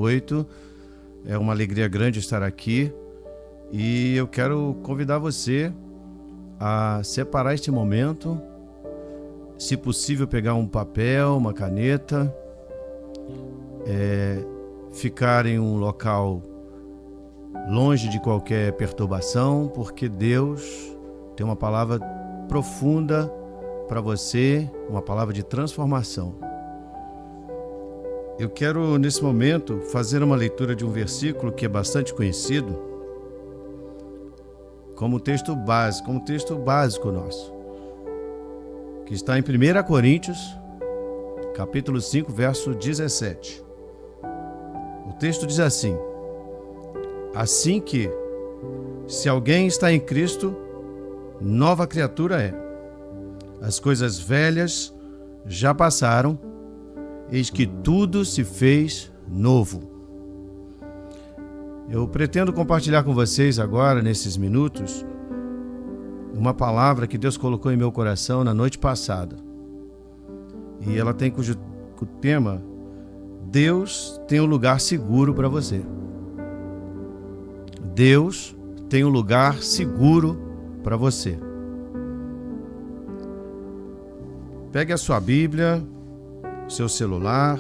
8. É uma alegria grande estar aqui e eu quero convidar você a separar este momento, se possível pegar um papel, uma caneta, ficar em um local longe de qualquer perturbação, porque Deus tem uma palavra profunda para você, uma palavra de transformação. Eu quero, nesse momento, fazer uma leitura de um versículo que é bastante conhecido, como texto básico nosso, que está em 1 Coríntios, capítulo 5, verso 17. O texto diz assim: assim que, se alguém está em Cristo, nova criatura é. As coisas velhas já passaram, eis que tudo se fez novo. Eu pretendo compartilhar com vocês agora, nesses minutos, uma palavra que Deus colocou em meu coração na noite passada. E ela tem cujo tema: Deus tem um lugar seguro para você. Deus tem um lugar seguro para você. Pegue a sua Bíblia, seu celular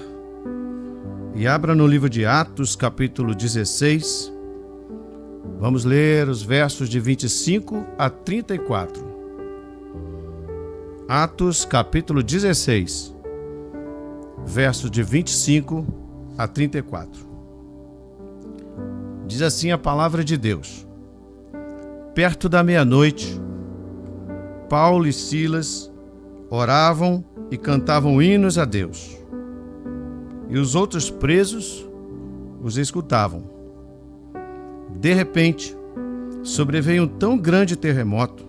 e abra no livro de Atos, capítulo 16. Vamos ler os versos de 25 a 34. Atos, capítulo 16, versos de 25 a 34. Diz assim a palavra de Deus: perto da meia-noite, Paulo e Silas oravam e cantavam hinos a Deus, e os outros presos os escutavam. De repente, sobreveio um tão grande terremoto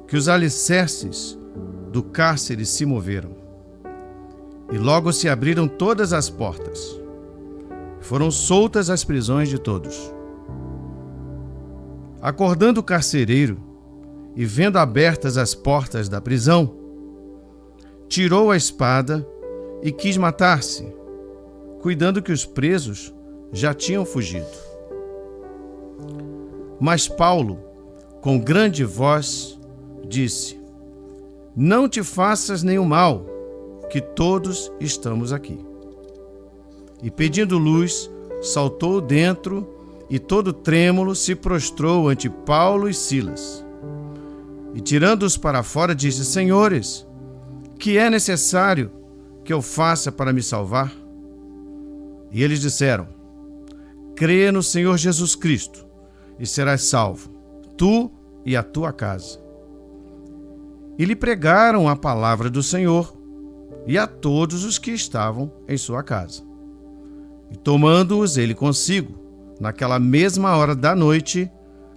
que os alicerces do cárcere se moveram, e logo se abriram todas as portas. Foram soltas as prisões de todos. Acordando o carcereiro e vendo abertas as portas da prisão, tirou a espada e quis matar-se, cuidando que os presos já tinham fugido. Mas Paulo, com grande voz, disse: não te faças nenhum mal, que todos estamos aqui. E pedindo luz, saltou dentro e todo trêmulo se prostrou ante Paulo e Silas. E tirando-os para fora, disse: senhores, que é necessário que eu faça para me salvar? E eles disseram: crê no Senhor Jesus Cristo e serás salvo, tu e a tua casa. E lhe pregaram a palavra do Senhor e a todos os que estavam em sua casa. E tomando-os ele consigo, naquela mesma hora da noite,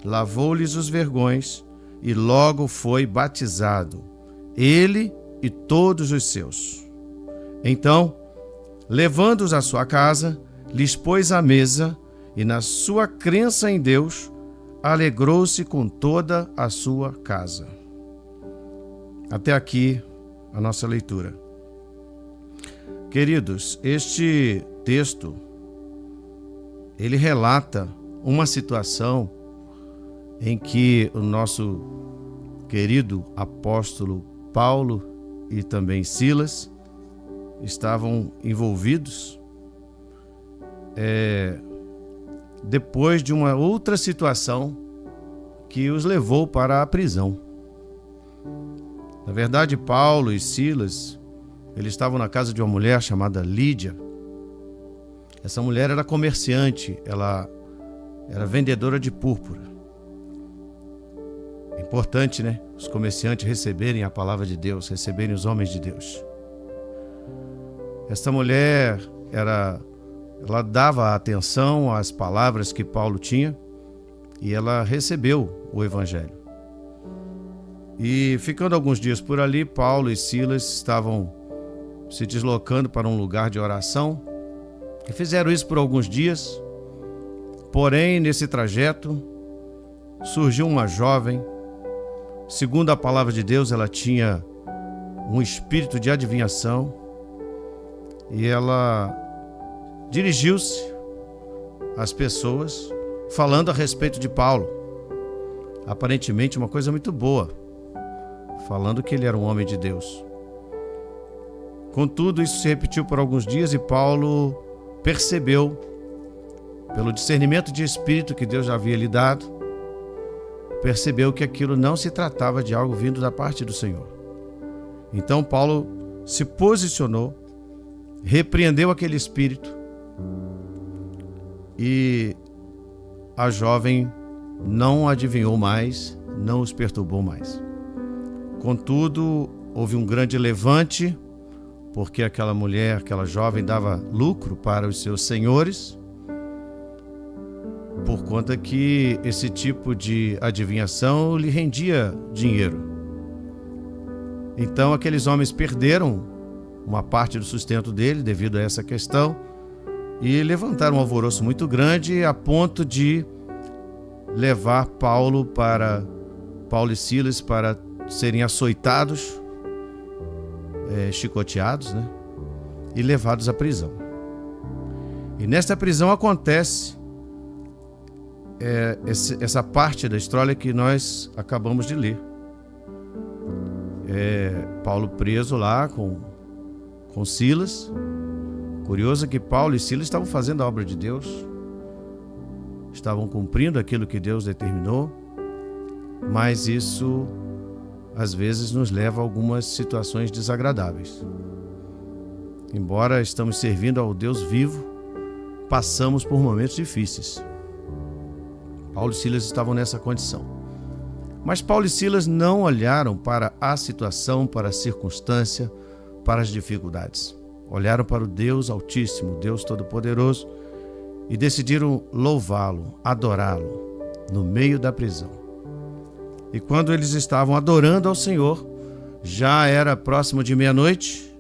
lavou-lhes os vergões e logo foi batizado, ele e todos os seus. Então, levando-os à sua casa, lhes pôs à mesa e, na sua crença em Deus, alegrou-se com toda a sua casa. Até aqui a nossa leitura. Queridos, este texto, ele relata uma situação em que o nosso querido apóstolo Paulo e também Silas estavam envolvidos depois de uma outra situação que os levou para a prisão. Na verdade, Paulo e Silas, eles estavam na casa de uma mulher chamada Lídia. Essa mulher era comerciante, ela era vendedora de púrpura. É importante, né? Os comerciantes receberem a palavra de Deus, receberem os homens de Deus. Essa mulher, ela dava atenção às palavras que Paulo tinha e ela recebeu o evangelho. E ficando alguns dias por ali, Paulo e Silas estavam se deslocando para um lugar de oração e fizeram isso por alguns dias. Porém, nesse trajeto, surgiu uma jovem. Segundo a palavra de Deus, ela tinha um espírito de adivinhação e ela dirigiu-se as pessoas falando a respeito de Paulo. Aparentemente uma coisa muito boa, falando que ele era um homem de Deus. Contudo, isso se repetiu por alguns dias e Paulo percebeu, pelo discernimento de espírito que Deus já havia lhe dado, percebeu que aquilo não se tratava de algo vindo da parte do Senhor. Então Paulo se posicionou, repreendeu aquele espírito e a jovem não adivinhou mais, não os perturbou mais. Contudo, houve um grande levante, porque aquela mulher, aquela jovem dava lucro para os seus senhores, por conta que esse tipo de adivinhação lhe rendia dinheiro. Então aqueles homens perderam uma parte do sustento dele devido a essa questão e levantaram um alvoroço muito grande a ponto de levar Paulo e Silas para serem açoitados, chicoteados, né? E levados à prisão. E nesta prisão acontece essa parte da história que nós acabamos de ler. Paulo preso lá com Silas. Curioso que Paulo e Silas estavam fazendo a obra de Deus, estavam cumprindo aquilo que Deus determinou, mas isso às vezes nos leva a algumas situações desagradáveis. Embora estamos servindo ao Deus vivo, passamos por momentos difíceis. Paulo e Silas estavam nessa condição. Mas Paulo e Silas não olharam para a situação, para a circunstância, para as dificuldades. Olharam para o Deus Altíssimo, Deus Todo-Poderoso, e decidiram louvá-lo, adorá-lo, no meio da prisão. E quando eles estavam adorando ao Senhor, já era próximo de meia-noite,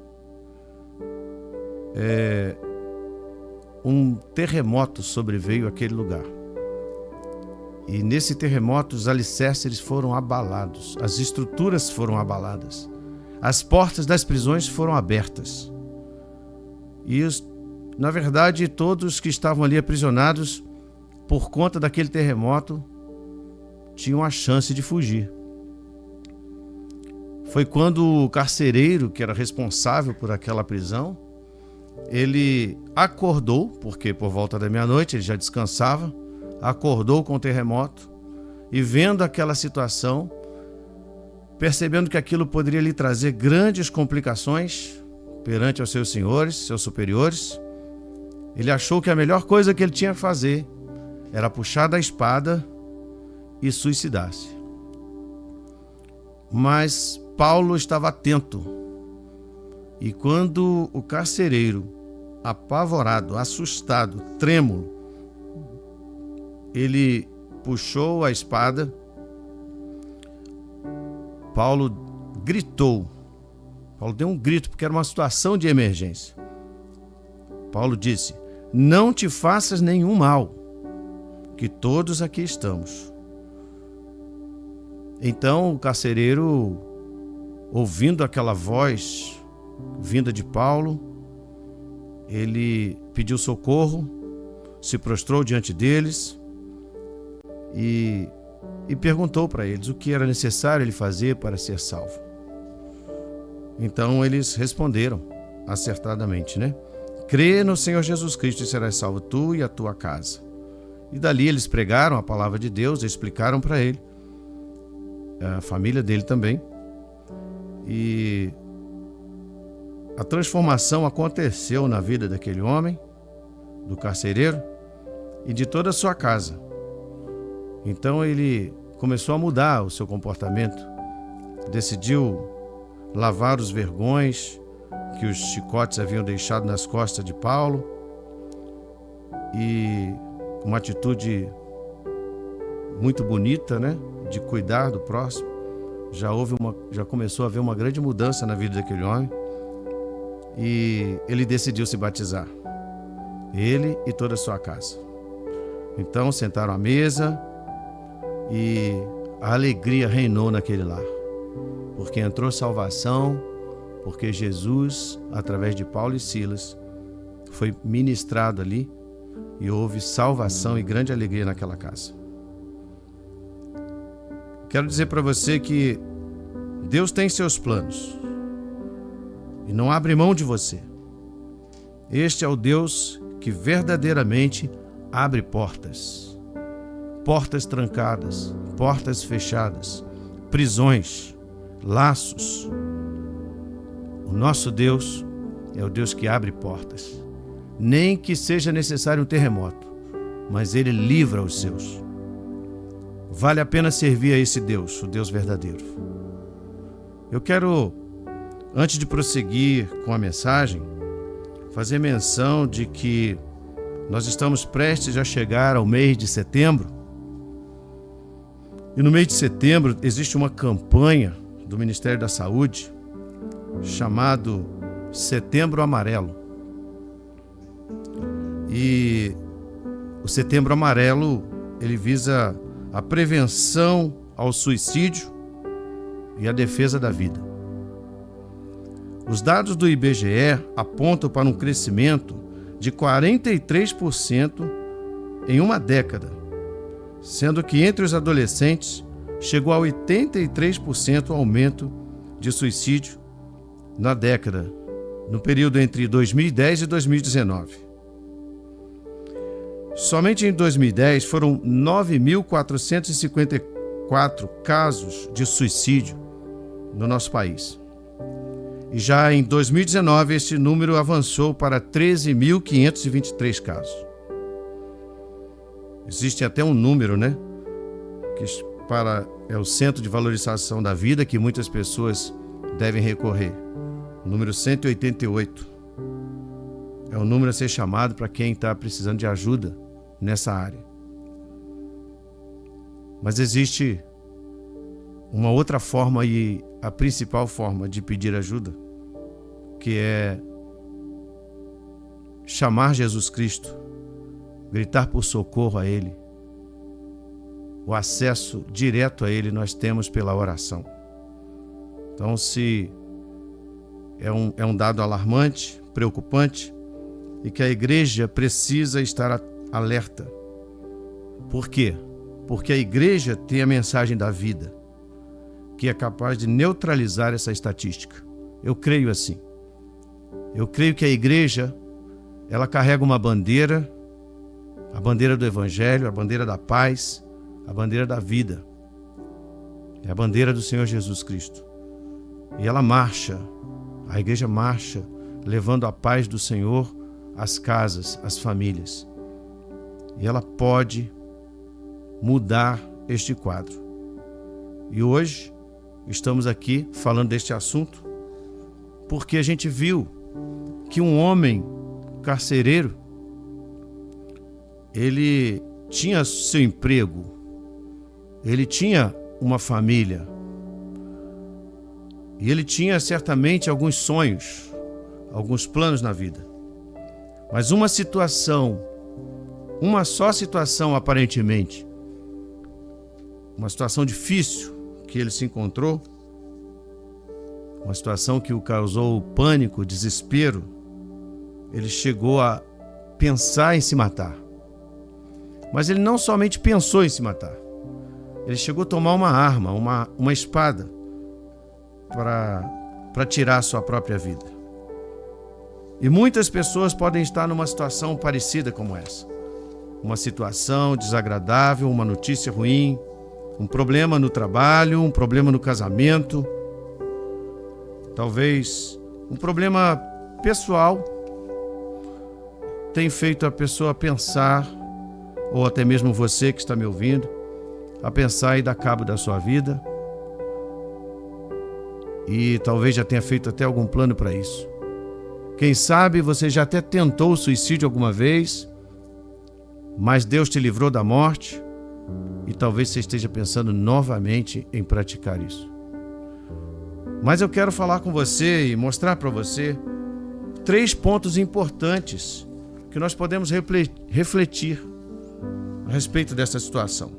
um terremoto sobreveio àquele lugar. E nesse terremoto os alicerces foram abalados, as estruturas foram abaladas, as portas das prisões foram abertas. E na verdade todos que estavam ali aprisionados por conta daquele terremoto tinham a chance de fugir. Foi quando o carcereiro, que era responsável por aquela prisão, ele acordou, porque por volta da meia-noite ele já descansava, acordou com o terremoto e vendo aquela situação, percebendo que aquilo poderia lhe trazer grandes complicações perante aos seus senhores, seus superiores, ele achou que a melhor coisa que ele tinha a fazer era puxar da espada e suicidar-se. Mas Paulo estava atento e quando o carcereiro, apavorado, assustado, trêmulo, ele puxou a espada, Paulo gritou. Paulo deu um grito porque era uma situação de emergência. Paulo disse: "Não te faças nenhum mal, que todos aqui estamos." Então o carcereiro, ouvindo aquela voz vinda de Paulo, ele pediu socorro, se prostrou diante deles e perguntou para eles o que era necessário ele fazer para ser salvo. Então eles responderam acertadamente, né? "Crê no Senhor Jesus Cristo e serás salvo tu e a tua casa." E dali eles pregaram a palavra de Deus, explicaram para ele, a família dele também. E a transformação aconteceu na vida daquele homem, do carcereiro e de toda a sua casa. Então ele começou a mudar o seu comportamento, decidiu lavar os vergões que os chicotes haviam deixado nas costas de Paulo e uma atitude muito bonita, né, de cuidar do próximo. Já começou a haver uma grande mudança na vida daquele homem e ele decidiu se batizar, ele e toda a sua casa. Então sentaram à mesa e a alegria reinou naquele lar, porque entrou salvação, porque Jesus, através de Paulo e Silas, foi ministrado ali e houve salvação e grande alegria naquela casa. Quero dizer para você que Deus tem seus planos e não abre mão de você. Este é o Deus que verdadeiramente abre portas. Portas trancadas, portas fechadas, prisões, laços. O nosso Deus é o Deus que abre portas. Nem que seja necessário um terremoto, mas Ele livra os seus. Vale a pena servir a esse Deus, o Deus verdadeiro. Eu quero, antes de prosseguir com a mensagem, fazer menção de que nós estamos prestes a chegar ao mês de setembro. E no mês de setembro existe uma campanha do Ministério da Saúde chamado Setembro Amarelo. E o Setembro Amarelo, ele visa a prevenção ao suicídio e a defesa da vida. Os dados do IBGE apontam para um crescimento de 43% em uma década, sendo que entre os adolescentes chegou a 83% o aumento de suicídio na década, no período entre 2010 e 2019. Somente em 2010 foram 9.454 casos de suicídio no nosso país. E já em 2019 esse número avançou para 13.523 casos. Existe até um número, que é o Centro de Valorização da Vida, que muitas pessoas devem recorrer. O número 188. É o número a ser chamado para quem está precisando de ajuda nessa área. Mas existe uma outra forma, e a principal forma de pedir ajuda, que é chamar Jesus Cristo, gritar por socorro a Ele. O acesso direto a Ele nós temos pela oração. Então, se é um dado alarmante, preocupante, e que a igreja precisa estar alerta. Por quê? Porque a igreja tem a mensagem da vida, que é capaz de neutralizar essa estatística. Eu creio assim. Eu creio que a igreja, ela carrega uma bandeira, a bandeira do Evangelho, a bandeira da paz, a bandeira da vida. É a bandeira do Senhor Jesus Cristo. E ela marcha, a igreja marcha, levando a paz do Senhor às casas, às famílias. E ela pode mudar este quadro. E hoje estamos aqui falando deste assunto porque a gente viu que um homem carcereiro, ele tinha seu emprego, ele tinha uma família, e ele tinha certamente alguns sonhos, alguns planos na vida. Mas uma só situação aparentemente, uma situação difícil que ele se encontrou, uma situação que o causou pânico, desespero, ele chegou a pensar em se matar. Mas ele não somente pensou em se matar, ele chegou a tomar uma arma, uma espada, para tirar a sua própria vida. E muitas pessoas podem estar numa situação parecida como essa. Uma situação desagradável, uma notícia ruim, um problema no trabalho, um problema no casamento, talvez um problema pessoal tem feito a pessoa pensar, ou até mesmo você que está me ouvindo, a pensar e dar cabo da sua vida. E talvez já tenha feito até algum plano para isso. Quem sabe você já até tentou o suicídio alguma vez, mas Deus te livrou da morte, e talvez você esteja pensando novamente em praticar isso. Mas eu quero falar com você e mostrar para você 3 pontos importantes que nós podemos refletir a respeito dessa situação.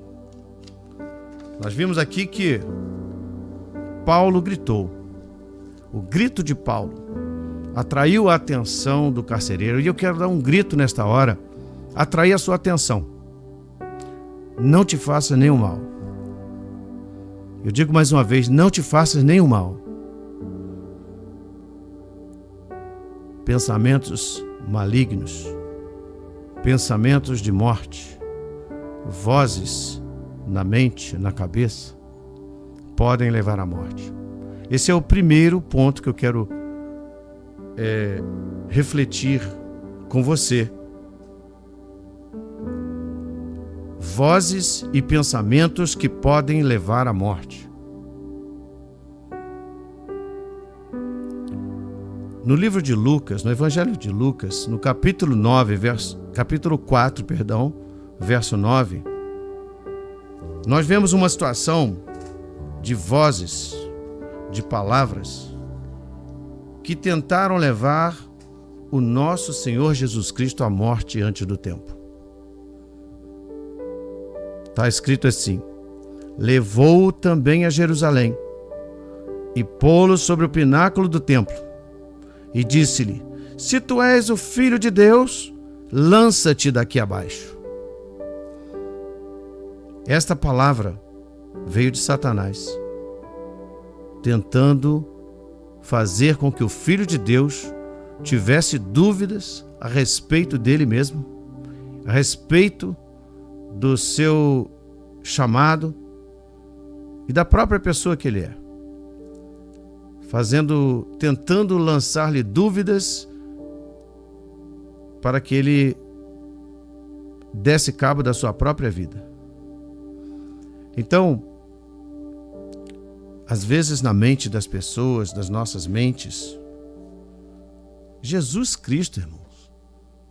Nós vimos aqui que Paulo gritou. O grito de Paulo atraiu a atenção do carcereiro, e eu quero dar um grito nesta hora atrair a sua atenção. Não te faças nenhum mal. Eu digo mais uma vez, não te faças nenhum mal. Pensamentos malignos, pensamentos de morte, vozes na mente, na cabeça, podem levar à morte. Esse é o primeiro ponto que eu quero refletir com você. Vozes e pensamentos que podem levar à morte. No livro de Lucas, no Evangelho de Lucas, no capítulo 4, verso 9, nós vemos uma situação de vozes, de palavras, que tentaram levar o nosso Senhor Jesus Cristo à morte antes do tempo. Está escrito assim: levou-o também a Jerusalém e pô-lo sobre o pináculo do templo e disse-lhe: se tu és o Filho de Deus, lança-te daqui abaixo. Esta palavra veio de Satanás, tentando fazer com que o Filho de Deus tivesse dúvidas a respeito dele mesmo, a respeito do seu chamado e da própria pessoa que ele é, tentando lançar-lhe dúvidas para que ele desse cabo da sua própria vida. Então, às vezes na mente das pessoas, das nossas mentes, Jesus Cristo, irmãos,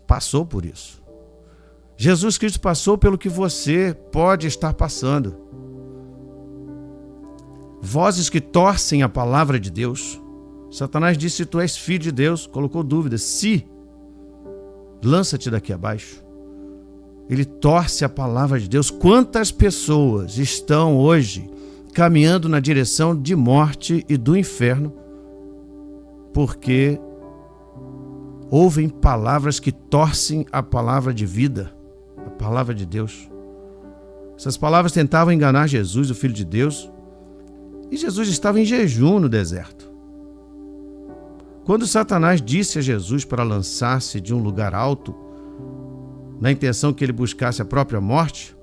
passou por isso. Jesus Cristo passou pelo que você pode estar passando. Vozes que torcem a palavra de Deus. Satanás disse: se tu és filho de Deus, colocou dúvida. Se, lança-te daqui abaixo. Ele torce a palavra de Deus. Quantas pessoas estão hoje caminhando na direção de morte e do inferno porque ouvem palavras que torcem a palavra de vida, a palavra de Deus. Essas palavras tentavam enganar Jesus, o Filho de Deus, e Jesus estava em jejum no deserto. Quando Satanás disse a Jesus para lançar-se de um lugar alto, na intenção que ele buscasse a própria morte,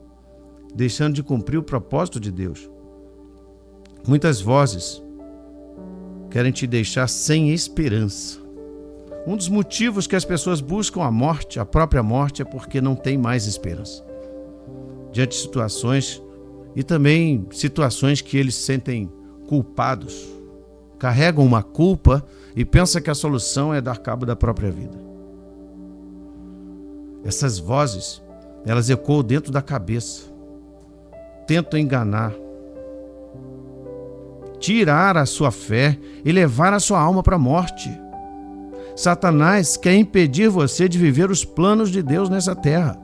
deixando de cumprir o propósito de Deus. Muitas vozes querem te deixar sem esperança. Um dos motivos que as pessoas buscam a morte, a própria morte, é porque não tem mais esperança. Diante de situações e também situações que eles sentem culpados, carregam uma culpa e pensam que a solução é dar cabo da própria vida. Essas vozes, elas ecoam dentro da cabeça, tentam enganar, tirar a sua fé e levar a sua alma para a morte. Satanás quer impedir você de viver os planos de Deus nessa terra.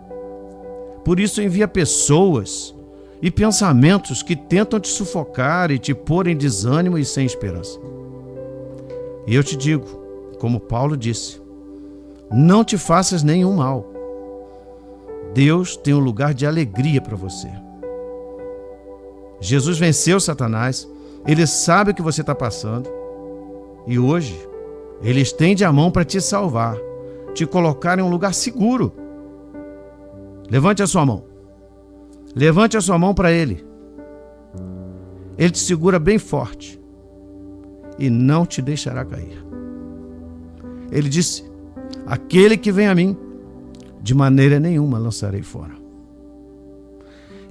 Por isso envia pessoas e pensamentos que tentam te sufocar e te pôr em desânimo e sem esperança. E eu te digo, como Paulo disse, não te faças nenhum mal. Deus tem um lugar de alegria para você. Jesus venceu Satanás, ele sabe o que você está passando e hoje ele estende a mão para te salvar, te colocar em um lugar seguro. Levante a sua mão. Levante a sua mão para ele. Ele te segura bem forte e não te deixará cair. Ele disse: aquele que vem a mim, de maneira nenhuma lançarei fora.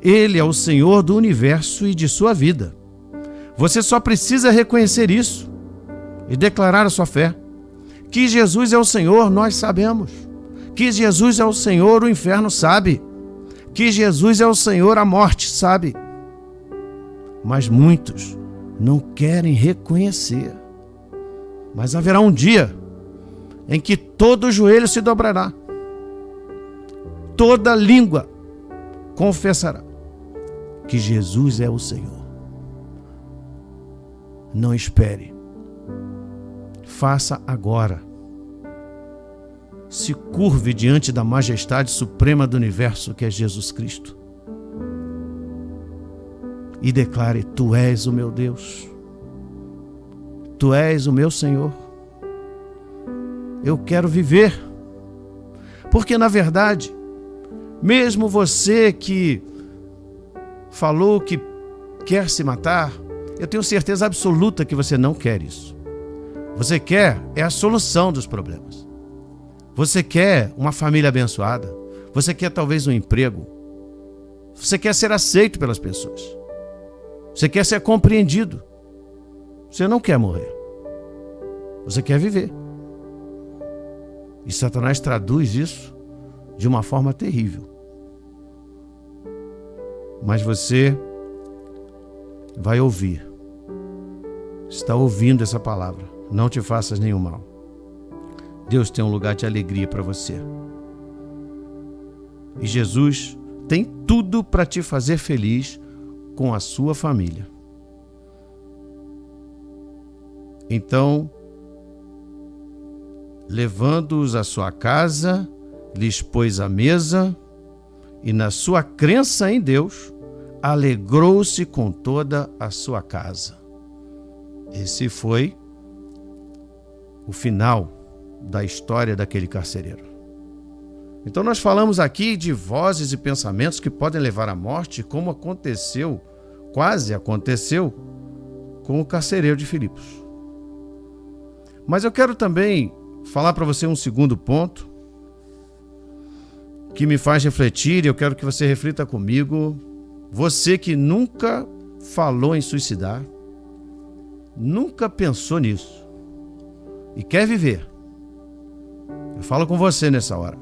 Ele é o Senhor do universo e de sua vida. Você só precisa reconhecer isso e declarar a sua fé. Que Jesus é o Senhor, nós sabemos. Que Jesus é o Senhor, o inferno sabe. Que Jesus é o Senhor, a morte sabe. Mas muitos não querem reconhecer. Mas haverá um dia em que todo joelho se dobrará, toda língua confessará que Jesus é o Senhor. Não espere. Faça agora. se curve diante da majestade suprema do universo, que é Jesus Cristo, e declare: Tu és o meu Deus, Tu és o meu Senhor. Eu quero viver, porque na verdade, mesmo você que falou que quer se matar, eu tenho certeza absoluta que você não quer isso. Você quer a solução dos problemas. Você quer uma família abençoada. Você quer talvez um emprego. Você quer ser aceito pelas pessoas. Você quer ser compreendido. Você não quer morrer. Você quer viver. E Satanás traduz isso de uma forma terrível. Mas você vai ouvir. Está ouvindo essa palavra. Não te faças nenhum mal. Deus tem um lugar de alegria para você. E Jesus tem tudo para te fazer feliz com a sua família. Então, levando-os à sua casa, lhes pôs a mesa, e na sua crença em Deus, alegrou-se com toda a sua casa. Esse foi o final da história daquele carcereiro. Então nós falamos aqui de vozes e pensamentos que podem levar à morte, como aconteceu, quase aconteceu, com o carcereiro de Filipos. Mas eu quero também falar para você um segundo ponto que me faz refletir, e eu quero que você reflita comigo. Você que nunca falou em suicidar, nunca pensou nisso e quer viver, eu falo com você nessa hora,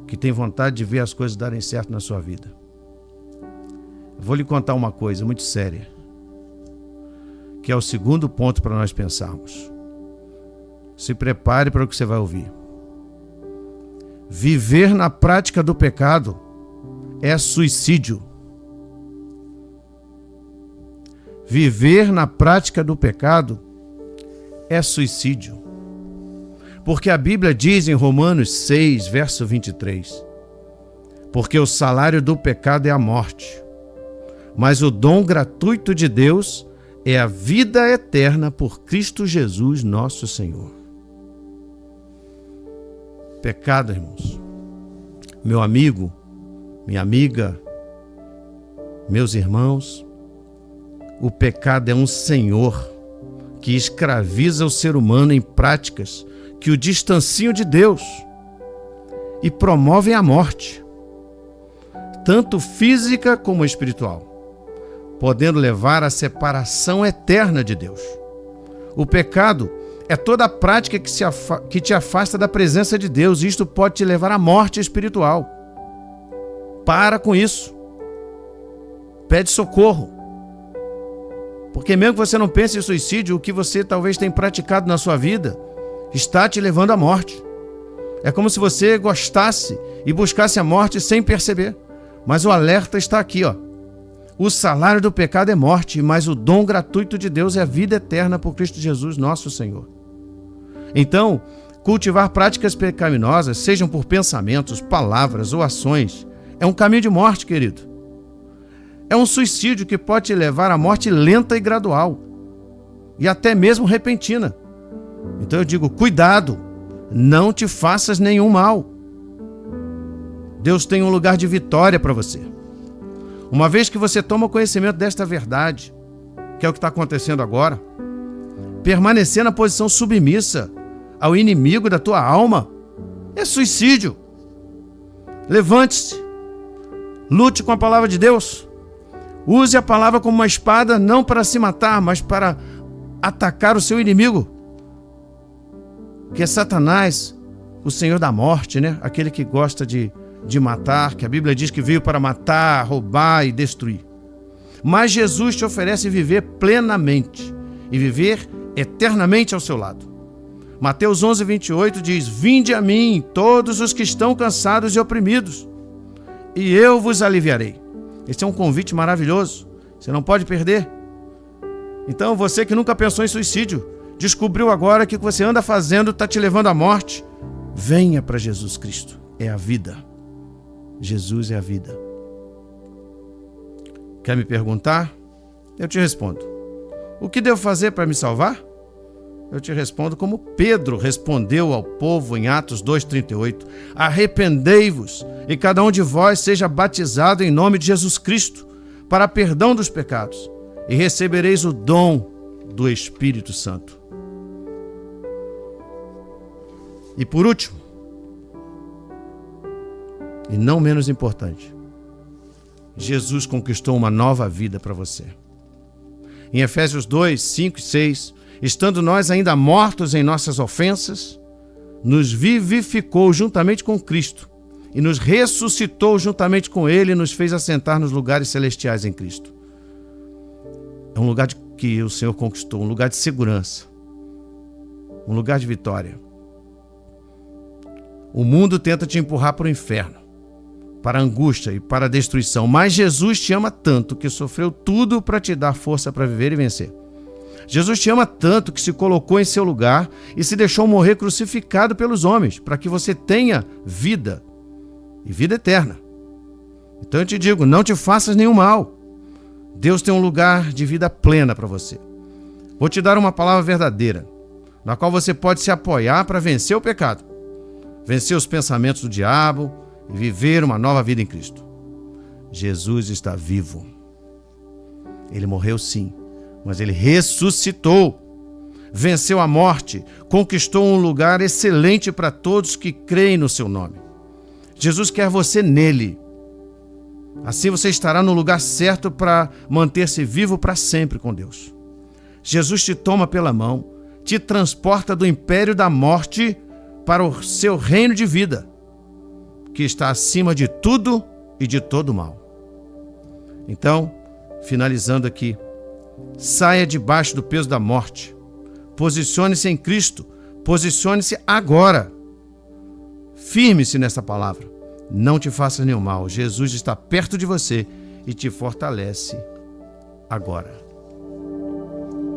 que tem vontade de ver as coisas darem certo na sua vida. Eu vou lhe contar uma coisa muito séria, que é o segundo ponto para nós pensarmos. Se prepare para o que você vai ouvir. Viver na prática do pecado é suicídio. Viver na prática do pecado é suicídio. Porque a Bíblia diz em Romanos 6, verso 23, porque o salário do pecado é a morte, mas o dom gratuito de Deus é a vida eterna por Cristo Jesus, nosso Senhor. Pecado, irmãos, meu amigo, minha amiga, meus irmãos, o pecado é um senhor que escraviza o ser humano em práticas que o distanciam de Deus e promovem a morte, tanto física como espiritual, podendo levar à separação eterna de Deus. O pecado é toda a prática que te afasta da presença de Deus, e isto pode te levar à morte espiritual. Para com isso. Pede socorro. Porque mesmo que você não pense em suicídio, o que você talvez tenha praticado na sua vida está te levando à morte. É como se você gostasse e buscasse a morte sem perceber. Mas o alerta está aqui, ó. O salário do pecado é morte, mas o dom gratuito de Deus é a vida eterna por Cristo Jesus, nosso Senhor. Então, cultivar práticas pecaminosas, sejam por pensamentos, palavras ou ações, é um caminho de morte, querido. É um suicídio que pode te levar à morte lenta e gradual, e até mesmo repentina. Então eu digo, cuidado, não te faças nenhum mal. Deus tem um lugar de vitória para você. Uma vez que você toma conhecimento desta verdade, que é o que está acontecendo agora, permanecer na posição submissa ao inimigo da tua alma é suicídio. Levante-se, lute com a palavra de Deus, use a palavra como uma espada, não para se matar, mas para atacar o seu inimigo, que é Satanás, o senhor da morte, né? Aquele que gosta de matar, que a Bíblia diz que veio para matar, roubar e destruir. Mas Jesus te oferece viver plenamente e viver eternamente ao seu lado. Mateus 11, 28 diz, vinde a mim todos os que estão cansados e oprimidos, e eu vos aliviarei. Esse é um convite maravilhoso, você não pode perder. Então você que nunca pensou em suicídio, descobriu agora que o que você anda fazendo está te levando à morte, Venha para Jesus Cristo. É a vida. Jesus é a vida. Quer me perguntar? Eu te respondo. O que devo fazer para me salvar? Eu te respondo como Pedro respondeu ao povo em Atos 2,38. Arrependei-vos e cada um de vós seja batizado em nome de Jesus Cristo para perdão dos pecados e recebereis o dom do Espírito Santo. E por último, e não menos importante, Jesus conquistou uma nova vida para você. Em Efésios 2, 5 e 6, estando nós ainda mortos em nossas ofensas, nos vivificou juntamente com Cristo e nos ressuscitou juntamente com Ele e nos fez assentar nos lugares celestiais em Cristo. É um lugar que o Senhor conquistou, um lugar de segurança, um lugar de vitória. O mundo tenta te empurrar para o inferno, para a angústia e para a destruição, mas Jesus te ama tanto que sofreu tudo para te dar força para viver e vencer. Jesus te ama tanto que se colocou em seu lugar e se deixou morrer crucificado pelos homens, para que você tenha vida e vida eterna. Então eu te digo, não te faças nenhum mal. Deus tem um lugar de vida plena para você. Vou te dar uma palavra verdadeira, na qual você pode se apoiar para vencer o pecado, vencer os pensamentos do diabo e viver uma nova vida em Cristo. Jesus está vivo. Ele morreu sim, mas ele ressuscitou, venceu a morte, conquistou um lugar excelente para todos que creem no seu nome. Jesus quer você nele. Assim você estará no lugar certo para manter-se vivo para sempre com Deus. Jesus te toma pela mão, te transporta do império da morte para o seu reino de vida, que está acima de tudo e de todo mal. Então, finalizando aqui, saia debaixo do peso da morte. Posicione-se em Cristo. Posicione-se agora. Firme-se nessa palavra. Não te faça nenhum mal. Jesus está perto de você e te fortalece agora.